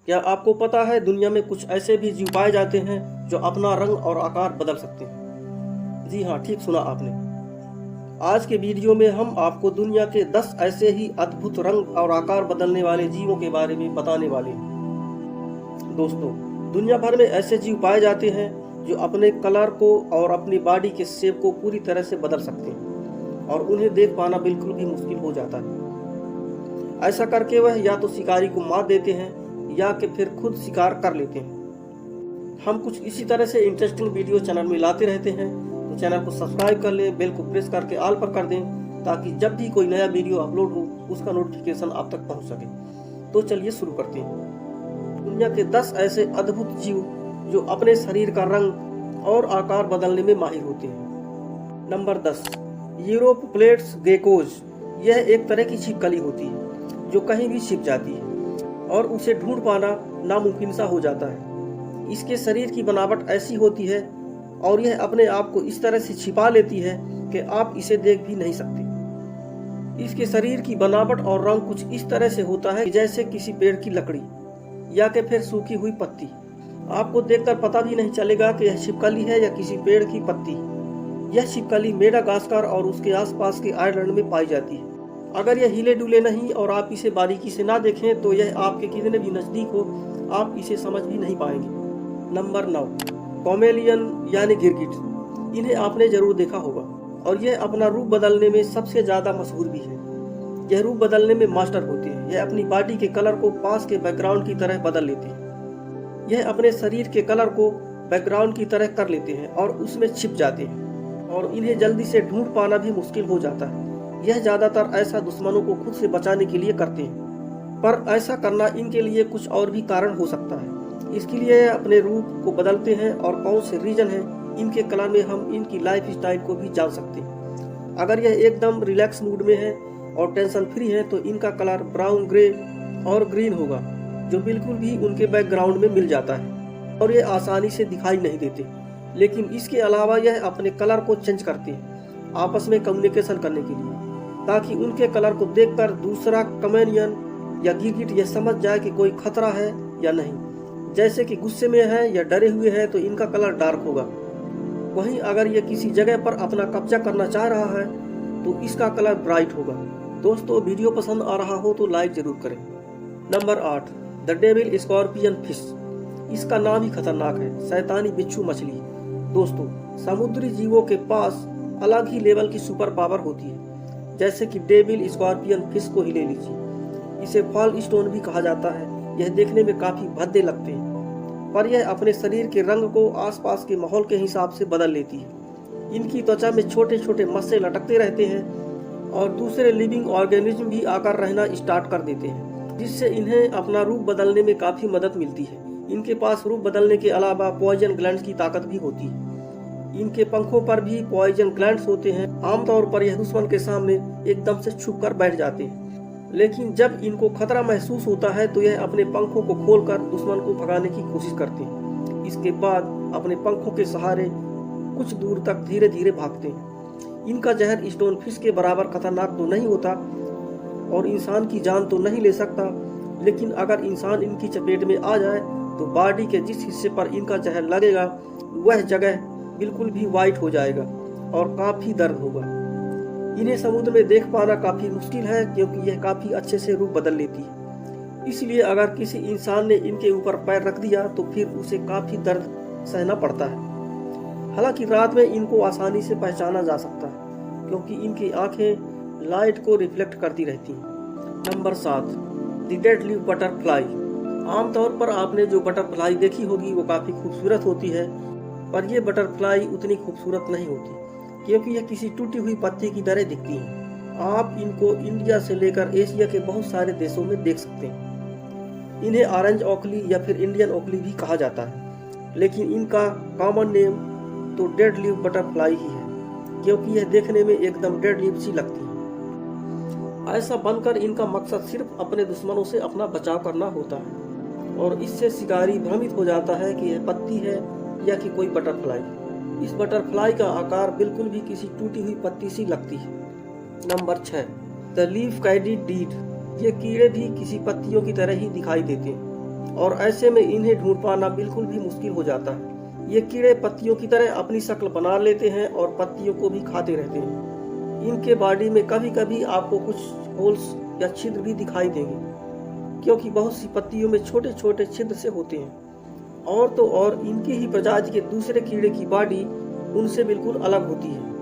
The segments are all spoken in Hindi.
क्या आपको पता है दुनिया में कुछ ऐसे भी जीव पाए जाते हैं जो अपना रंग और आकार बदल सकते हैं? जी हाँ, ठीक सुना आपने। आज के वीडियो में हम आपको दुनिया के 10 ऐसे ही अद्भुत रंग और आकार बदलने वाले जीवों के बारे में बताने वाले हैं। दोस्तों, दुनिया भर में ऐसे जीव पाए जाते हैं जो अपने कलर को और अपनी बॉडी के शेप को पूरी तरह से बदल सकते हैं और उन्हें देख पाना बिल्कुल भी मुश्किल हो जाता है। ऐसा करके वह या तो शिकारी को मार देते हैं या कि फिर खुद शिकार कर लेते हैं। हम कुछ इसी तरह से इंटरेस्टिंग वीडियो चैनल में लाते रहते हैं, तो चैनल को सब्सक्राइब कर लें, बेल को प्रेस करके ऑल पर कर दें ताकि जब भी कोई नया वीडियो अपलोड हो उसका नोटिफिकेशन आप तक पहुंच सके। तो चलिए शुरू करते हैं। दुनिया के 10 ऐसे अद्भुत जीव जो अपने शरीर का रंग और आकार बदलने में माहिर होते हैं। नंबर 10, यूरोप्लेट्स गेकोज। यह एक तरह की छिपकली होती है जो कहीं भी छिप जाती है और उसे ढूंढ पाना नामुमकिन सा हो जाता है। इसके शरीर की बनावट ऐसी होती है और यह अपने आप को इस तरह से छिपा लेती है कि आप इसे देख भी नहीं सकते। इसके शरीर की बनावट और रंग कुछ इस तरह से होता है जैसे किसी पेड़ की लकड़ी या कि फिर सूखी हुई पत्ती। आपको देखकर पता भी नहीं चलेगा कि यह छिपकली है या किसी पेड़ की पत्ती। यह छिपकली मेडागास्कर और उसके आसपास के आयरलैंड में पाई जाती है। अगर यह हिले डुले नहीं और आप इसे बारीकी से ना देखें तो यह आपके कितने भी नजदीक हो आप इसे समझ भी नहीं पाएंगे। नंबर 9, कॉमेलियन यानी गिरगिट। इन्हें आपने जरूर देखा होगा और यह अपना रूप बदलने में सबसे ज्यादा मशहूर भी है। यह रूप बदलने में मास्टर होते हैं। यह अपनी बॉडी के कलर को पास के बैकग्राउंड की तरह बदल लेते हैं। यह अपने शरीर के कलर को बैकग्राउंड की तरह कर लेते हैं और उसमें छिप जाते हैं और इन्हें जल्दी से ढूंढ पाना भी मुश्किल हो जाता है। यह ज्यादातर ऐसा दुश्मनों को खुद से बचाने के लिए करते हैं, पर ऐसा करना इनके लिए कुछ और भी कारण हो सकता है। इसके लिए अपने रूप को बदलते हैं और कौन से रीजन है इनके कलर में हम इनकी लाइफ स्टाइल को भी जान सकते हैं। अगर यह एकदम रिलैक्स मूड में है और टेंशन फ्री है तो इनका कलर ब्राउन, ग्रे और ग्रीन होगा जो बिल्कुल भी उनके बैकग्राउंड में मिल जाता है और ये आसानी से दिखाई नहीं देते। लेकिन इसके अलावा यह अपने कलर को चेंज करते हैं आपस में कम्युनिकेशन करने के लिए, ताकि उनके कलर को देखकर दूसरा कमेनियन या गिरगिट यह समझ जाए कि कोई खतरा है या नहीं। जैसे कि गुस्से में है या डरे हुए हैं तो इनका कलर डार्क होगा। वहीं अगर यह किसी जगह पर अपना कब्जा करना चाह रहा है तो इसका कलर ब्राइट होगा। दोस्तों, वीडियो पसंद आ रहा हो तो लाइक जरूर करें। Number 8, the devil scorpion fish. इसका नाम ही खतरनाक है, शैतानी बिच्छू मछली। दोस्तों, समुद्री जीवों के पास अलग ही लेवल की सुपर पावर होती है। जैसे कि डेविल स्कॉर्पियन फिश को ही ले लीजिए। इसे फॉल स्टोन भी कहा जाता है। यह देखने में काफी भद्दे लगते हैं, पर यह अपने शरीर के रंग को आसपास के माहौल के हिसाब से बदल लेती है। इनकी त्वचा में छोटे छोटे मस्से लटकते रहते हैं और दूसरे लिविंग ऑर्गेनिज्म भी आकर रहना स्टार्ट कर देते हैं, जिससे इन्हें अपना रूप बदलने में काफी मदद मिलती है। इनके पास रूप बदलने के अलावा पॉइजन ग्लैंड्स की ताकत भी होती है। इनके पंखों पर भी पॉइजन ग्लैंड्स होते हैं। आमतौर पर यह दुश्मन के सामने एकदम से छुप कर बैठ जाते हैं, लेकिन जब इनको खतरा महसूस होता है तो यह अपने पंखों को खोलकर दुश्मन को भगाने की कोशिश करते हैं। इसके बाद अपने पंखों के सहारे कुछ दूर तक धीरे धीरे भागते हैं। इनका जहर स्टोन फिश के बराबर खतरनाक तो नहीं होता और इंसान की जान तो नहीं ले सकता, लेकिन अगर इंसान इनकी चपेट में आ जाए तो बॉडी के जिस हिस्से पर इनका जहर लगेगा वह जगह बिल्कुल भी वाइट हो जाएगा और काफी दर्द होगा। इन्हें समुद्र में देख पाना काफी मुश्किल है क्योंकि यह काफी अच्छे से रूप बदल लेती है। इसलिए अगर किसी इंसान ने इनके ऊपर पैर रख दिया तो फिर उसे काफी दर्द सहना पड़ता है। हालांकि रात में इनको आसानी से पहचाना जा सकता है क्योंकि इनकी आंखें लाइट को रिफ्लेक्ट करती रहती हैं। Number 7, the deadly butterfly. आमतौर पर आपने जो बटरफ्लाई देखी होगी वो काफी खूबसूरत होती है, पर यह बटरफ्लाई उतनी खूबसूरत नहीं होती क्योंकि यह किसी टूटी हुई पत्ती की तरह दिखती है। आप इनको इंडिया से लेकर एशिया के बहुत सारे देशों में देख सकते हैं। इन्हें ऑरेंज ओकली या फिर इंडियन ओकली भी कहा जाता है, लेकिन इनका कॉमन नेम तो डेड लीफ बटरफ्लाई ही है क्योंकि यह देखने में एकदम डेड लीफ सी लगती है। ऐसा बनकर इनका मकसद सिर्फ अपने दुश्मनों से अपना बचाव करना होता है और इससे शिकारी भ्रमित हो जाता है कि यह पत्ती है या कि कोई बटरफ्लाई। इस बटरफ्लाई का आकार बिल्कुल भी किसी टूटी हुई पत्ती सी लगती है। Number 6, the leaf katydid. ये कीड़े भी किसी पत्तियों की तरह ही दिखाई देते हैं और ऐसे में इन्हें ढूंढ पाना बिल्कुल भी मुश्किल हो जाता है। ये कीड़े पत्तियों की तरह अपनी शक्ल बना लेते हैं और पत्तियों को भी खाते रहते हैं। इनके बॉडी में कभी कभी आपको कुछ होल्स या छिद्र भी दिखाई देंगे, क्योंकि बहुत सी पत्तियों में छोटे छोटे छिद्र से होते हैं। और तो और इनकी ही प्रजाति के दूसरे कीड़े की बॉडी उनसे बिल्कुल अलग होती है।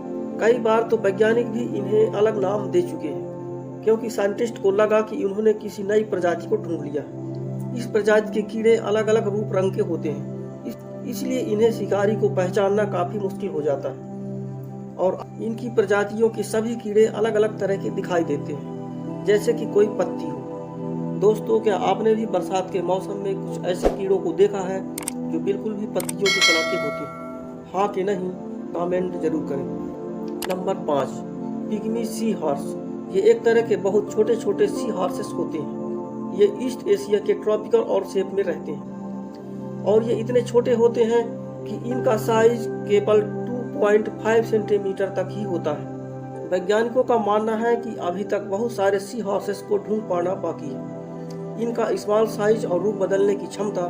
कई बार तो वैज्ञानिक भी इन्हें अलग नाम दे चुके हैं, क्योंकि साइंटिस्ट को लगा कि उन्होंने किसी नई प्रजाति को ढूंढ लिया है। इस प्रजाति के कीड़े अलग अलग रूप रंग के होते हैं, इसलिए इन्हें शिकारी को पहचानना काफी मुश्किल हो जाता है। और इनकी प्रजातियों के सभी कीड़े अलग अलग तरह के दिखाई देते हैं, जैसे कि कोई पत्ती हो। दोस्तों, क्या आपने भी बरसात के मौसम में कुछ ऐसे कीड़ों को देखा है जो बिल्कुल भी पत्तियों की तरह के होते हैं? हाँ कि नहीं, कमेंट जरूर करें। Number 5, pygmy sea horse. ये एक तरह के बहुत छोटे छोटे सी हॉर्सेस होते हैं। ये ईस्ट एशिया के ट्रॉपिकल और शेप में रहते हैं और ये इतने छोटे होते हैं कि इनका साइज केवल 2.5 सेंटीमीटर तक ही होता है। वैज्ञानिकों का मानना है कि अभी तक बहुत सारे सी हॉर्सेस को ढूंढ पाना बाकी है। इनका स्मॉल साइज और रूप बदलने की क्षमता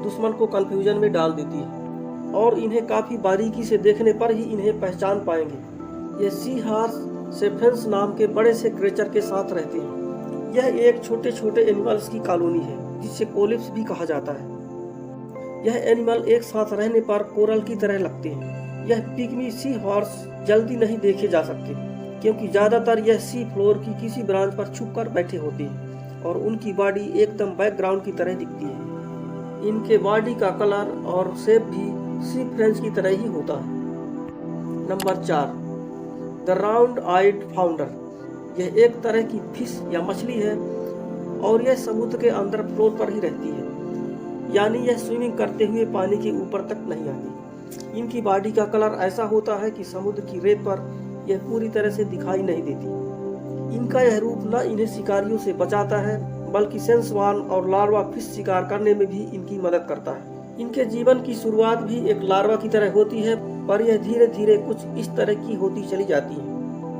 दुश्मन को कंफ्यूजन में डाल देती है और इन्हें काफी बारीकी से देखने पर ही इन्हें पहचान पाएंगे। ये सी हॉर्स सेफेंस नाम के बड़े से क्रेचर के साथ रहते हैं। यह एक छोटे छोटे एनिमल्स की कॉलोनी है, जिसे कोलिप्स भी कहा जाता है। यह एनिमल एक साथ रहने पर कोरल की तरह लगते हैं। यह पिग्मी सी हॉर्स जल्दी नहीं देखे जा सकते, क्योंकि ज्यादातर यह सी फ्लोर की किसी ब्रांच पर छुपकर बैठे होते हैं और उनकी बॉडी एकदम बैकग्राउंड की तरह दिखती है। इनके बॉडी का कलर और शेप भी सी फ्रेंच की तरह ही होता है। Number 4, the round eyed flounder. यह एक तरह की फिश या मछली है और यह समुद्र के अंदर फ्लोर पर ही रहती है, यानी यह स्विमिंग करते हुए पानी के ऊपर तक नहीं आती। इनकी बॉडी का कलर ऐसा होता है कि समुद्र की रेत पर यह पूरी तरह से दिखाई नहीं देती। इनका यह रूप न इन्हें शिकारियों से बचाता है, बल्कि सेंसवान और लार्वा फिश शिकार करने में भी इनकी मदद करता है। इनके जीवन की शुरुआत भी एक लार्वा की तरह होती है, पर यह धीरे धीरे कुछ इस तरह की होती चली जाती है।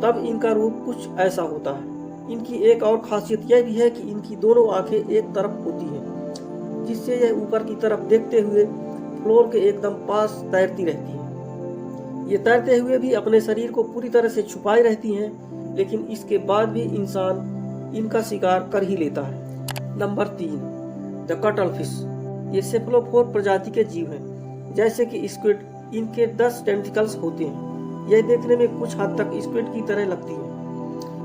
तब इनका रूप कुछ ऐसा होता है। इनकी एक और खासियत यह भी है कि इनकी दोनों आंखें एक तरफ होती हैं, जिससे यह ऊपर की तरफ देखते हुए फ्लोर के एकदम पास तैरती रहती है। ये तैरते हुए भी अपने शरीर को पूरी तरह से छुपाए रहती हैं, लेकिन इसके बाद भी इंसान इनका शिकार कर ही लेता है। Number 3, the cuttle fish. ये सेफलोफोर प्रजाति के जीव हैं, जैसे कि स्क्विड। इनके 10 टेंटिकल्स होते हैं। यह देखने में कुछ हद तक स्क्विड की तरह लगती है।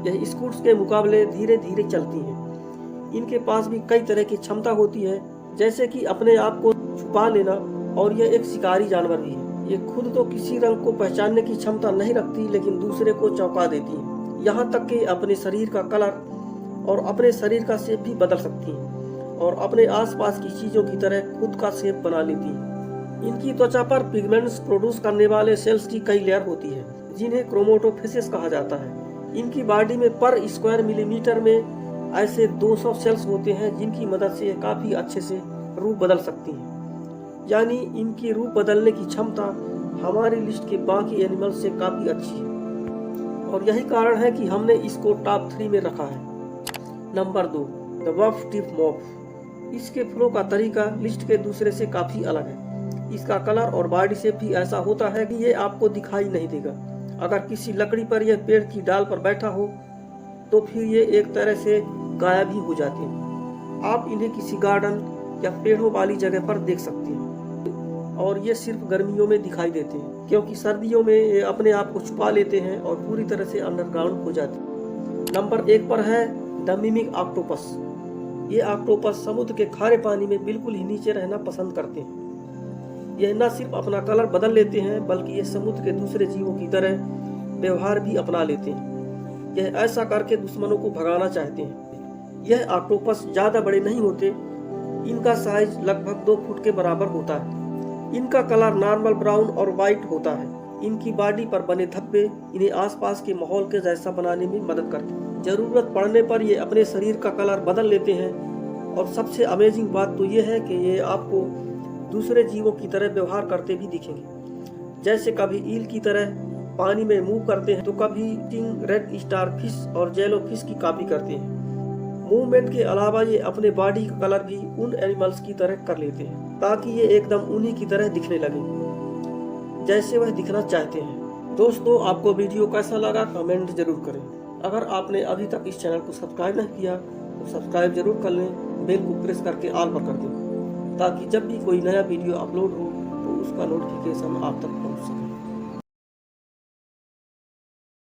यह स्क्विड्स के मुकाबले धीरे धीरे चलती हैं। इनके पास भी कई तरह की क्षमता होती है, जैसे कि अपने आप को छुपा लेना, और यह एक शिकारी जानवर भी है। ये खुद तो किसी रंग को पहचानने की क्षमता नहीं रखती, लेकिन दूसरे को चौंका देती है। यहाँ तक कि अपने शरीर का कलर और अपने शरीर का शेप भी बदल सकती हैं और अपने आसपास की चीजों की तरह खुद का शेप बना लेती हैं। इनकी त्वचा पर पिगमेंट्स प्रोड्यूस करने वाले सेल्स की कई लेयर होती है, जिन्हें क्रोमेटोफेसिस कहा जाता है। इनकी बॉडी में पर स्क्वायर मिलीमीटर में ऐसे 200 सेल्स होते हैं, जिनकी मदद से काफी अच्छे से रूप बदल सकती हैं। यानी इनकी रूप बदलने की क्षमता हमारी लिस्ट के बाकी एनिमल्स से काफी अच्छी है, और यही कारण है कि हमने इसको टॉप 3 में रखा है। नंबर 2, द वफ टिप मॉफ। इसके फ्लो का तरीका लिस्ट के दूसरे से काफी अलग है। इसका कलर और बॉडी शेप भी ऐसा होता है कि ये आपको दिखाई नहीं देगा। अगर किसी लकड़ी पर यह पेड़ की डाल पर बैठा हो तो फिर ये एक तरह से गायब ही हो जाते हैं। आप इन्हें किसी गार्डन या पेड़ों वाली जगह पर देख सकते हैं, और ये सिर्फ गर्मियों में दिखाई देते हैं, क्योंकि सर्दियों में ये अपने आप को छुपा लेते हैं और पूरी तरह से अंडरग्राउंड हो जाते हैं। नंबर 1 पर है द मिमिक ऑक्टोपस। ये ऑक्टोपस समुद्र के खारे पानी में बिल्कुल ही नीचे रहना पसंद करते हैं। यह न सिर्फ अपना कलर बदल लेते हैं, बल्कि ये समुद्र के दूसरे जीवों की तरह व्यवहार भी अपना लेते हैं। यह ऐसा करके दुश्मनों को भगाना चाहते हैं। यह ऑक्टोपस ज्यादा बड़े नहीं होते। इनका साइज लगभग 2 फुट के बराबर होता है। इनका कलर नॉर्मल ब्राउन और व्हाइट होता है। इनकी बॉडी पर बने धब्बे इन्हें आसपास के माहौल के जैसा बनाने में मदद करते हैं। जरूरत पड़ने पर ये अपने शरीर का कलर बदल लेते हैं, और सबसे अमेजिंग बात तो ये है कि ये आपको दूसरे जीवों की तरह व्यवहार करते भी दिखेंगे। जैसे कभी ईल की तरह पानी में मूव करते हैं, तो कभी किंग रेड स्टार फिश और जेलो फिश की कॉपी करते हैं। मूवमेंट के अलावा ये अपने बॉडी का कलर भी उन एनिमल्स की तरह कर लेते हैं ताकि ये एकदम उन्हीं की तरह दिखने लगे जैसे वह दिखना चाहते हैं। दोस्तों, आपको वीडियो कैसा लगा कमेंट जरूर करें। अगर आपने अभी तक इस चैनल को सब्सक्राइब नहीं किया तो सब्सक्राइब जरूर कर लें, बेल को प्रेस करके ऑल पर कर दें ताकि जब भी कोई नया वीडियो अपलोड हो तो उसका नोटिफिकेशन आप तक पहुंच सके।